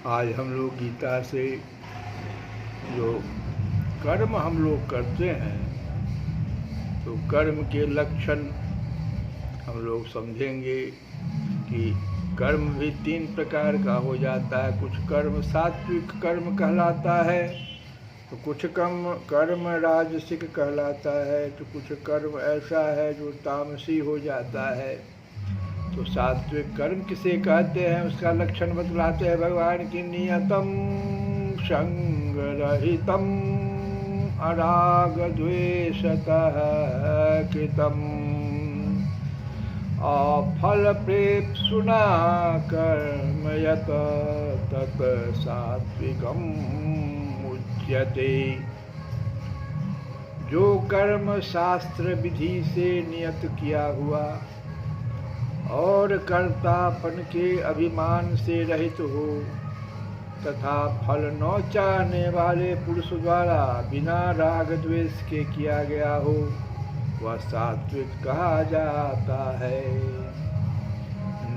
आज हम लोग गीता से जो कर्म हम लोग करते हैं तो कर्म के लक्षण हम लोग समझेंगे कि कर्म भी 3 प्रकार का हो जाता है। कुछ कर्म सात्विक कर्म कहलाता है, तो कुछ कर्म राजसिक कहलाता है, तो कुछ कर्म ऐसा है जो तामसी हो जाता है। तो सात्विक कर्म किसे कहते हैं उसका लक्षण बतलाते हैं भगवान की। नियतम संग रहितम अराग द्वेषतः कृतम। अफल प्रेप्सुना कर्म यत तत् सात्विकम उच्यते। जो कर्म शास्त्र विधि से नियत किया हुआ और कर्तापन के अभिमान से रहित हो तथा फल न चाहने वाले पुरुष द्वारा बिना राग द्वेष के किया गया हो, वह सात्विक कहा जाता है।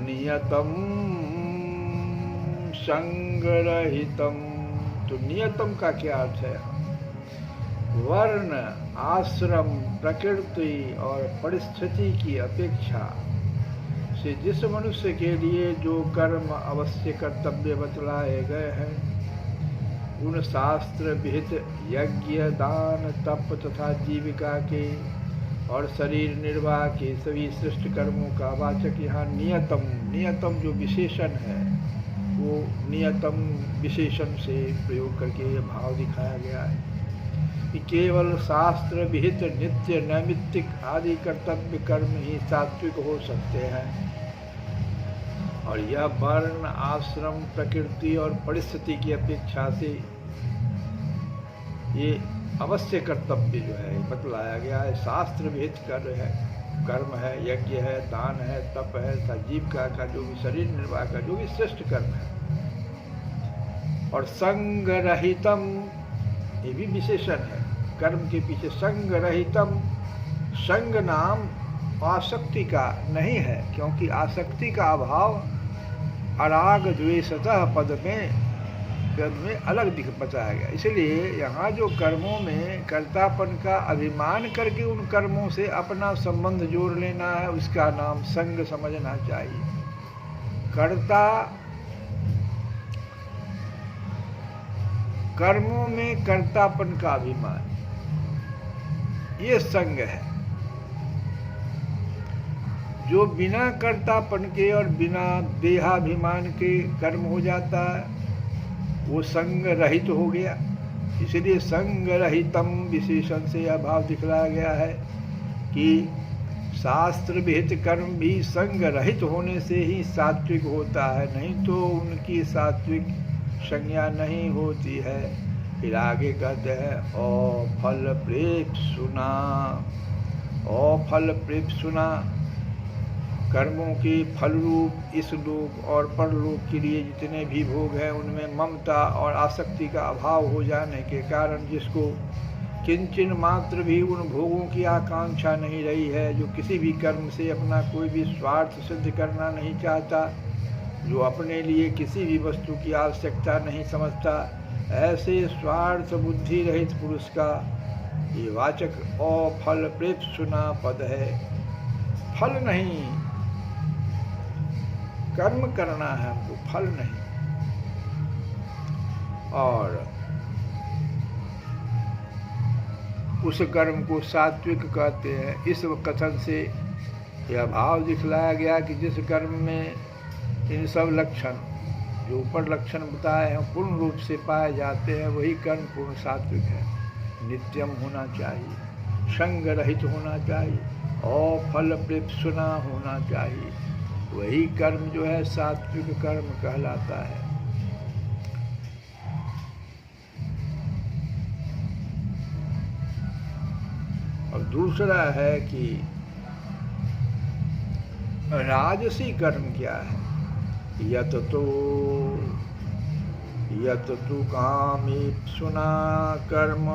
नियतम संगरहितम। तो नियतम का क्या अर्थ है? वर्ण, आश्रम, प्रकृति और परिस्थिति की अपेक्षा से जिस मनुष्य के लिए जो कर्म अवश्य कर्तव्य बतलाए गए हैं, उन शास्त्र विहित यज्ञ, दान, तप तथा जीविका के और शरीर निर्वाह के सभी श्रेष्ठ कर्मों का वाचक यहाँ नियतम, नियतम जो विशेषण है वो नियतम विशेषण से प्रयोग करके ये भाव दिखाया गया है कि केवल शास्त्र विहित नित्य नैमित्तिक आदि कर्तव्य कर्म ही सात्विक हो सकते हैं, और यह वर्ण, आश्रम, प्रकृति और परिस्थिति की अपेक्षा से ये अवश्य कर्तव्य जो है बतलाया गया है। शास्त्र विहित कर्म है, यज्ञ है, दान है, तप है, जीविका का जो भी शरीर निर्वाह का जो भी श्रेष्ठ कर्म है, और संग रहितम ये भी विशेषण है। कर्म के पीछे संग रहितम, संग नाम आसक्ति का नहीं है, क्योंकि आसक्ति का अभाव अराग द्वेषतः पद में अलग बताया गया। इसलिए यहाँ जो कर्मों में कर्तापन का अभिमान करके उन कर्मों से अपना संबंध जोड़ लेना है, उसका नाम संग समझना चाहिए। कर्मों में कर्तापन का अभिमान, ये संग है। जो बिना कर्तापन के और बिना देहाभिमान के कर्म हो जाता है, वो संग रहित हो गया। इसलिए संग रहितम विशेषण से यह भाव दिखलाया गया है कि शास्त्र विहित कर्म भी संग रहित होने से ही सात्विक होता है, नहीं तो उनकी सात्विक संज्ञा नहीं होती है। फिर आगे कहते हैं अफल प्रेप्सुना। अफल प्रेप्सुना कर्मों के फल रूप इस लोक और परलोक के लिए जितने भी भोग हैं, उनमें ममता और आसक्ति का अभाव हो जाने के कारण जिसको किंचन मात्र भी उन भोगों की आकांक्षा नहीं रही है, जो किसी भी कर्म से अपना कोई भी स्वार्थ सिद्ध करना नहीं चाहता, जो अपने लिए किसी भी वस्तु की आवश्यकता नहीं समझता, ऐसे स्वार्थ बुद्धि रहित पुरुष का ये वाचक अफल प्रेप्सुना पद है। फल नहीं, कर्म करना है हमको, फल नहीं। और उस कर्म को सात्विक कहते हैं। इस कथन से यह भाव दिखलाया गया कि जिस कर्म में इन सब लक्षण जो ऊपर लक्षण बताए हैं पूर्ण रूप से पाए जाते हैं, वही कर्म पूर्ण सात्विक है। नित्यम होना चाहिए, संग रहित होना चाहिए, अफल प्रेप्सुना होना चाहिए। वही कर्म जो है सात्विक कर्म कहलाता है। और दूसरा है कि राजसी कर्म क्या है? यत तु कामेप्सुना कर्म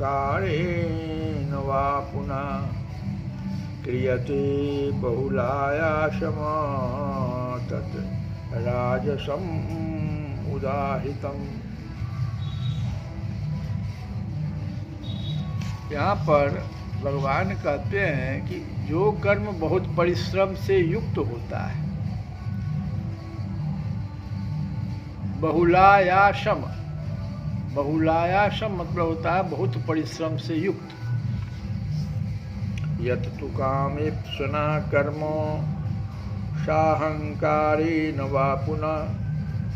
साहंकारेण वा पुनः क्रियते बहुलायासम तत् राजसम उदाहृतम। यहाँ पर भगवान कहते हैं कि जो कर्म बहुत परिश्रम से युक्त होता है, बहुलायासम, बहुलायासम मतलब होता है बहुत परिश्रम से युक्त। यत तु कामेप्सुना कर्म साहंकारेण वा पुनः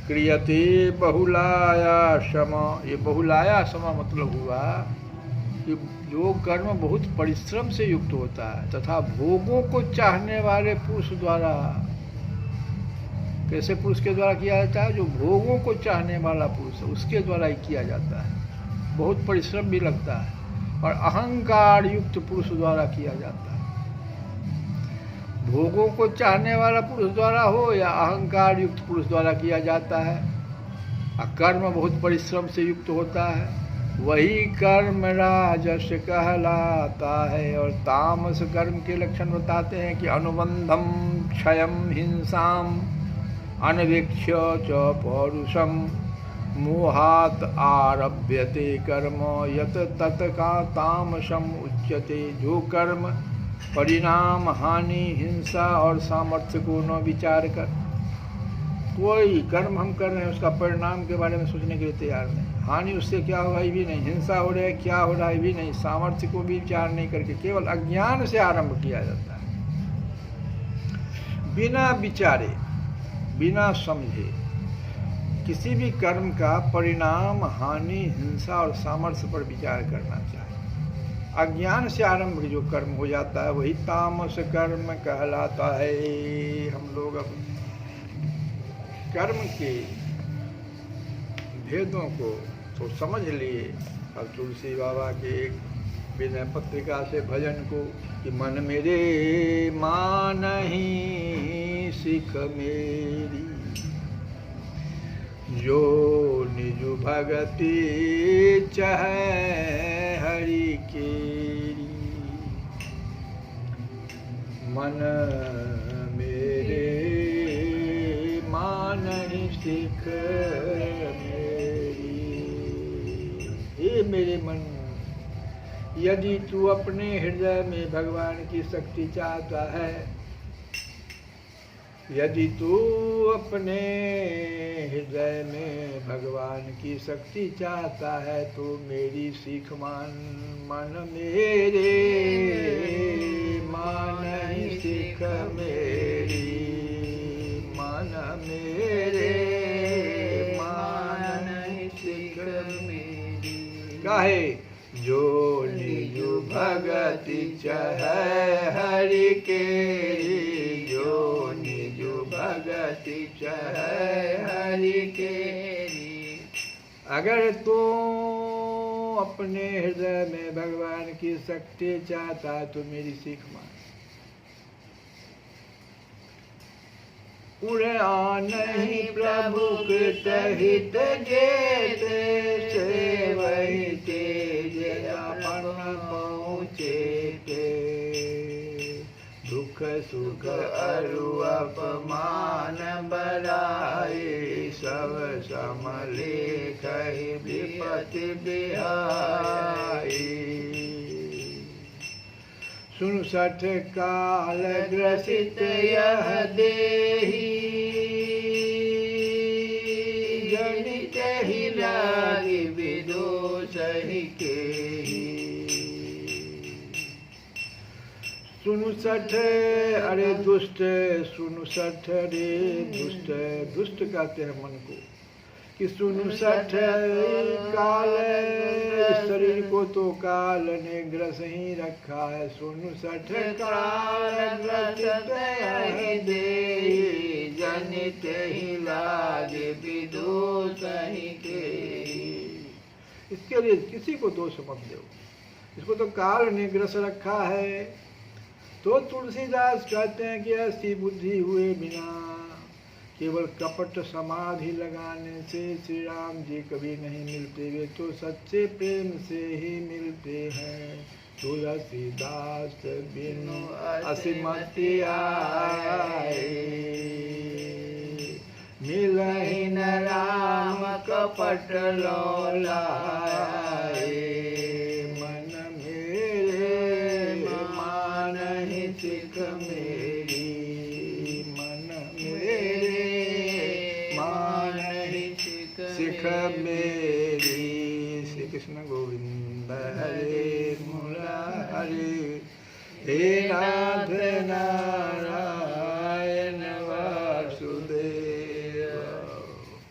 क्रियते बहुलायासम। ये बहुलायासम मतलब हुआ कि जो कर्म बहुत परिश्रम से युक्त होता है तथा भोगों को चाहने वाले पुरुष द्वारा, कैसे पुरुष के द्वारा किया जाता है? जो भोगों को चाहने वाला पुरुष है उसके द्वारा ही किया जाता है, बहुत परिश्रम भी लगता है, और अहंकार युक्त पुरुष द्वारा किया जाता है। भोगों को चाहने वाला पुरुष द्वारा हो या अहंकार युक्त पुरुष द्वारा किया जाता है, कर्म बहुत परिश्रम से युक्त होता है, वही कर्म राजस कहलाता है। और तामस कर्म के लक्षण बताते हैं कि अनुबंधम, क्षयम, हिंसाम, अनवेक्ष्य च पौरुषम, मोहात आरभ्यते कर्म यत तत् का तामसम उच्यते। जो कर्म परिणाम, हानि, हिंसा और सामर्थ्य को न विचार कर, कोई कर्म हम कर रहे हैं उसका परिणाम के बारे में सोचने के लिए तैयार नहीं, हानि उससे क्या होगा ये भी नहीं, हिंसा हो रहा है क्या हो रहा है भी नहीं, सामर्थ्य को भी विचार नहीं करके केवल अज्ञान से आरंभ किया जाता है। बिना विचारे, बिना समझे किसी भी कर्म का परिणाम, हानि, हिंसा और सामर्थ्य पर विचार करना चाहिए। अज्ञान से आरंभ जो कर्म हो जाता है वही तामस कर्म कहलाता है। हम लोग अब कर्म के भेदों को तो समझ लिए। अब तुलसी बाबा के एक विनय पत्रिका से भजन को कि मन मेरे मानहि सिख मेरी, जो निज भगति चाहे हरि केरी। मन मेरे मानहि सिख मेरी। हे मेरे मन, यदि तू अपने हृदय में भगवान की शक्ति चाहता है, यदि तू अपने हृदय में भगवान की शक्ति चाहता है तो मेरी सीख मान। मन मेरे मानहि सिख मेरी, मन मेरे मानहि सिख मेरी। काहे? जो निज भगति चाहे हरि केरी, जो निज भगति चाहे हरि केरी। अगर तू अपने हृदय में भगवान की शक्ति चाहता तो मेरी सीख मान। उड़ानहि प्रभु कृत हित जेते, सेवहि तेज अपन पहुँचेते। दुख सुख अरु अपमान बराए, सब सम लेखहि विपति बिहाई। सुन सठ काल ग्रसित यह देही, जनित ही लागी विदोषहि केही। सुनु सठ, अरे दुष्ट, सुनु सठ रे दुष्ट, दुष्ट कहते हैं मन को, कि सुनु सठ काल, शरीर को तो काल ने ग्रस ही रखा है। सुनु सठ काल ग्रसित देहि, जनित ही लागे विदोषहि केही। इसके लिए किसी को दोष मत दो, इसको तो काल ने ग्रस रखा है। तो तुलसीदास कहते हैं कि ऐसी बुद्धि हुए बिना केवल कपट समाधि लगाने से श्री राम जी कभी नहीं मिलते, वे तो सच्चे प्रेम से ही मिलते हैं। तुलसीदास बिनु असिमति आए, मिलहि न राम कपट लोलाए। मन मेरे मानहि सिख मेरी, मन मेरे सिख मेरी। श्री कृष्ण गोविंद हरे मुरारे, हे नाथ नारायण।